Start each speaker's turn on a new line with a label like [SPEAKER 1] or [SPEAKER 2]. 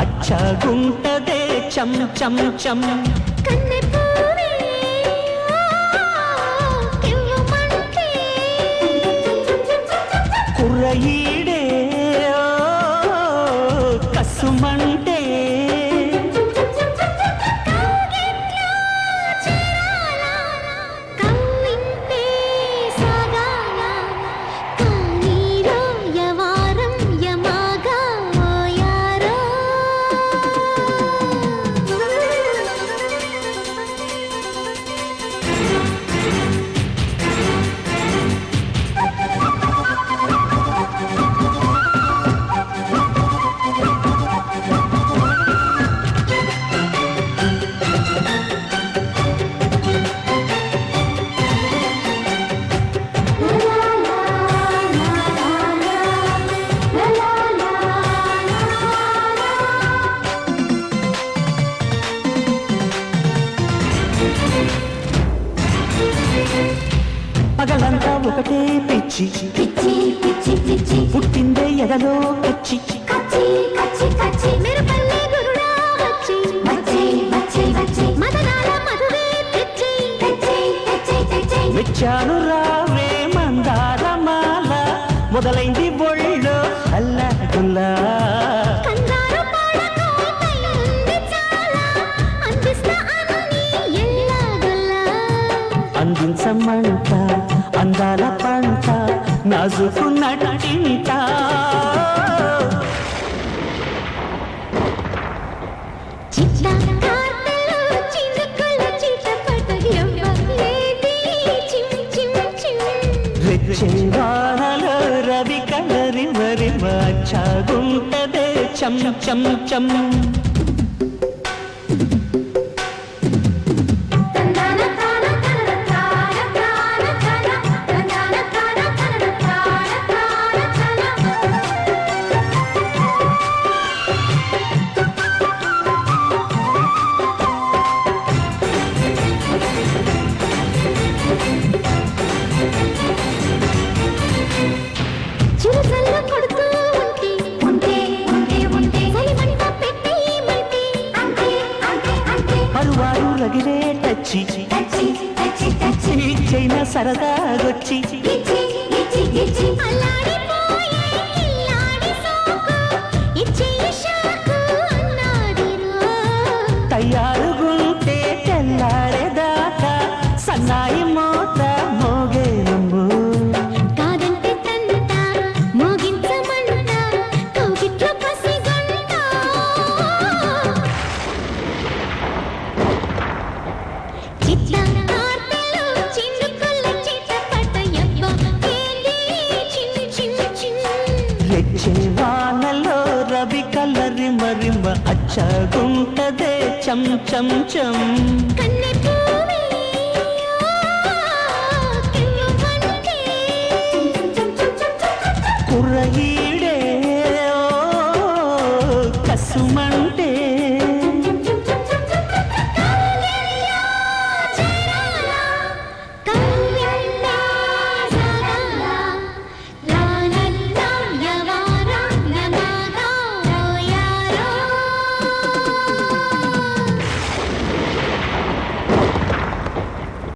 [SPEAKER 1] అచ్చగుంటదే చం చం చం కుర్రయీడే కసుమంటే పగలంతా ఒకటే పిచ్చి పిచ్చి పిచ్చి పిచ్చి పుట్టిందే ఎదలో కచ్చి కచ్చి కచ్చి కచ్చి మెరుపల్లే గురుడా వచ్చి వచ్చి వచ్చి వచ్చి మదనాల మధువే తెచ్చి తెచ్చి తెచ్చి తెచ్చి మెచ్చాను రావే మందారమాల మొదలైంది ఒళ్ళో అల్లగుల్లా కంగారు పడకు తల్లుంది చాలా అందిస్తా అన్ని ఎల్లగల్లా అందించమంట అందాల పంట నాజుకున్నట్టింట రెచ్చెవానలో రవి కలరి మరి వచ్చగుంటదే చం చం చం రగిలే టచ్చి చైనా సరదాగొచ్చి తయారుగుంటే తెల్లారేదాకా సన్నాయి మోత మోగేనమ్ము కాదంటే తంట మోగించమంట కౌగిట్లో పసిగంట రెచ్చెవానలో రవి కలరి మరిమ అచ్చగుంటదే చం చం చం కుర్రయీడే కసుమంటే